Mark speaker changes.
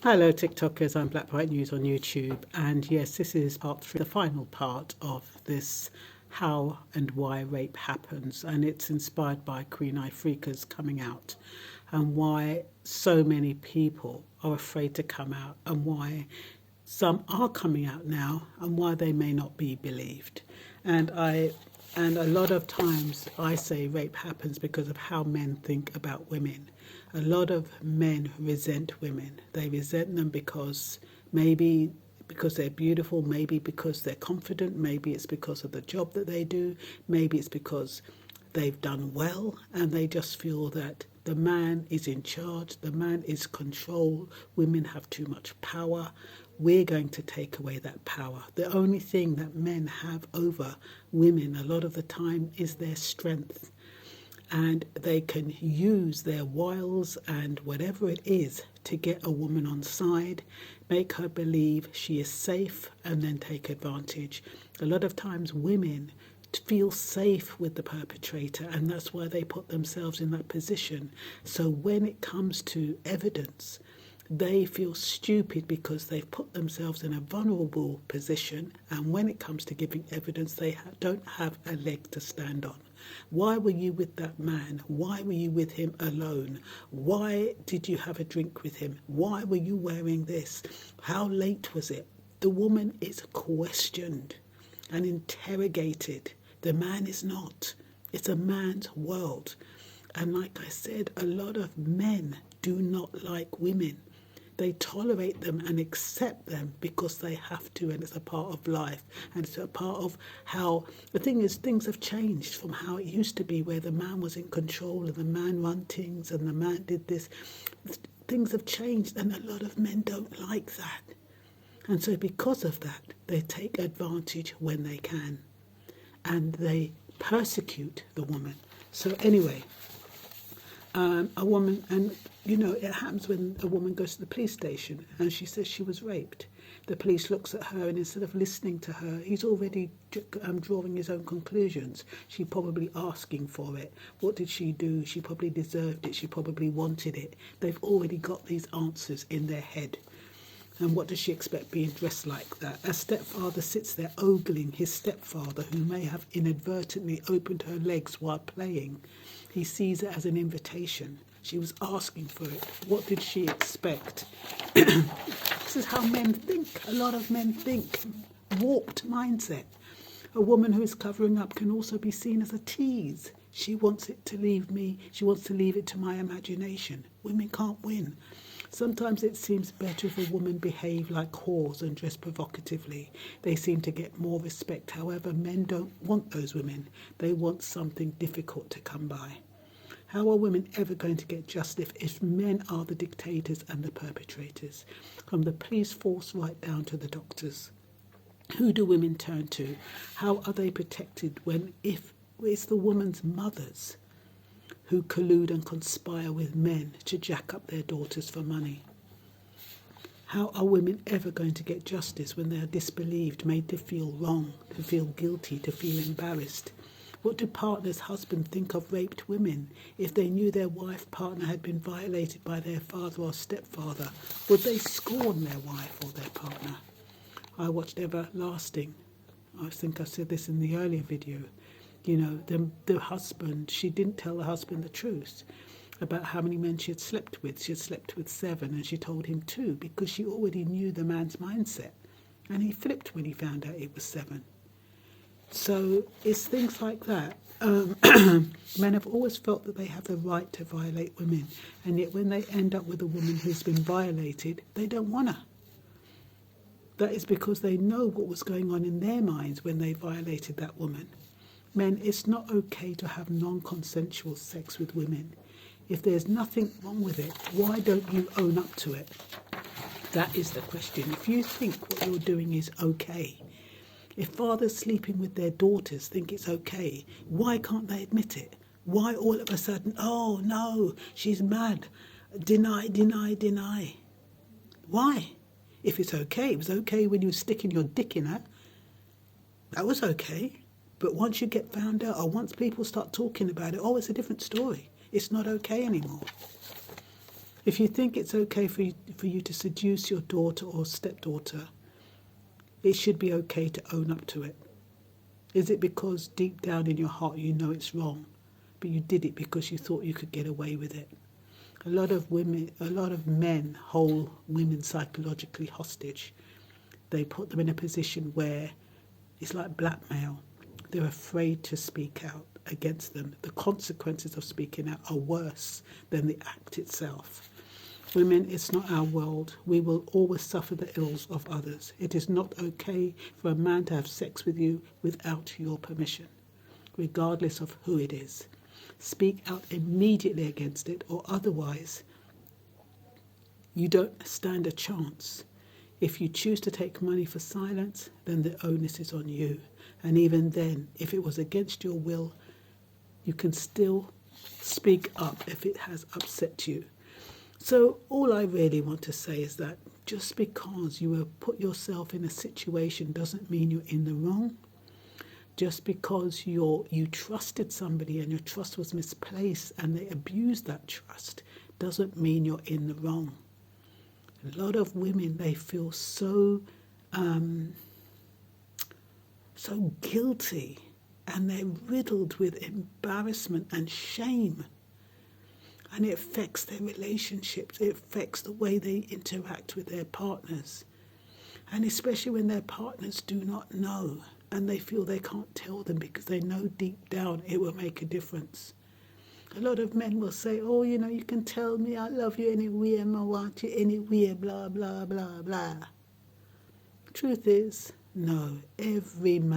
Speaker 1: Hello TikTokers, I'm Black White News on YouTube, and yes, this is part 3, the final part of this how and why rape happens, and it's inspired by Queen Ifrika's coming out and why so many people are afraid to come out and why some are coming out now and why they may not be believed. And a lot of times I say rape happens because of how men think about women. A lot of men resent women. They resent them because maybe because they're beautiful, maybe because they're confident, maybe it's because of the job that they do, maybe it's because they've done well and they just feel that the man is in charge, the man is control, women have too much power. We're going to take away that power. The only thing that men have over women a lot of the time is their strength. And they can use their wiles and whatever it is to get a woman on side, make her believe she is safe, and then take advantage. A lot of times women feel safe with the perpetrator, and that's why they put themselves in that position. So when it comes to evidence, they feel stupid because they've put themselves in a vulnerable position, and when it comes to giving evidence, they don't have a leg to stand on. Why were you with that man? Why were you with him alone? Why did you have a drink with him? Why were you wearing this? How late was it? The woman is questioned and interrogated. The man is not. It's a man's world. And like I said, a lot of men do not like women. They tolerate them and accept them because they have to, and it's a part of life, and it's a part of how the thing is. Things have changed from how it used to be, where the man was in control and the man run things and the man did this. Things have changed, and a lot of men don't like that, and so because of that, they take advantage when they can, and they persecute the woman. So anyway. A woman, and you know, it happens when a woman goes to the police station and she says she was raped. The police looks at her, and instead of listening to her, he's already drawing his own conclusions. She probably asking for it. What did she do? She probably deserved it. She probably wanted it. They've already got these answers in their head. And what does she expect being dressed like that? A stepfather sits there ogling his stepfather, who may have inadvertently opened her legs while playing. He sees it as an invitation. She was asking for it. What did she expect? This is how men think. A lot of men think. Warped mindset. A woman who is covering up can also be seen as a tease. She wants it to leave me. She wants to leave it to my imagination. Women can't win. Sometimes it seems better if a woman behave like whores and dress provocatively. They seem to get more respect. However, men don't want those women. They want something difficult to come by. How are women ever going to get justice if men are the dictators and the perpetrators? From the police force right down to the doctors. Who do women turn to? How are they protected when if it's the woman's mothers who collude and conspire with men to jack up their daughters for money? How are women ever going to get justice when they are disbelieved, made to feel wrong, to feel guilty, to feel embarrassed? What do partners' husbands think of raped women? If they knew their wife partner had been violated by their father or stepfather, would they scorn their wife or their partner? I watched Everlasting. I think I said this in the earlier video. You know, the husband, she didn't tell the husband the truth about how many men she had slept with. She had slept with 7 and she told him 2 because she already knew the man's mindset. And he flipped when he found out it was 7. So it's things like that. Men have always felt that they have the right to violate women. And yet when they end up with a woman who's been violated, they don't want her. That is because they know what was going on in their minds when they violated that woman. Men, it's not okay to have non-consensual sex with women. If there's nothing wrong with it, why don't you own up to it? That is the question. If you think what you're doing is okay, if fathers sleeping with their daughters think it's okay, why can't they admit it? Why all of a sudden, oh no, she's mad, deny, deny, deny? Why? If it's okay, it was okay when you were sticking your dick in her. That was okay. But once you get found out, or once people start talking about it, oh, it's a different story. It's not okay anymore. If you think it's okay for you to seduce your daughter or stepdaughter, it should be okay to own up to it. Is it because deep down in your heart you know it's wrong, but you did it because you thought you could get away with it? A lot of men hold women psychologically hostage. They put them in a position where it's like blackmail. They're afraid to speak out against them. The consequences of speaking out are worse than the act itself. Women, it's not our world. We will always suffer the ills of others. It is not okay for a man to have sex with you without your permission, regardless of who it is. Speak out immediately against it, or otherwise you don't stand a chance. If you choose to take money for silence, then the onus is on you. And even then, if it was against your will, you can still speak up if it has upset you. So all I really want to say is that just because you have put yourself in a situation doesn't mean you're in the wrong. Just because you trusted somebody and your trust was misplaced and they abused that trust doesn't mean you're in the wrong. A lot of women, they feel so guilty, and they're riddled with embarrassment and shame. And it affects their relationships. It affects the way they interact with their partners. And especially when their partners do not know and they feel they can't tell them because they know deep down it will make a difference. A lot of men will say, oh, you can tell me I love you anywhere, I want you anywhere, blah, blah, blah, blah. Truth is, no, every man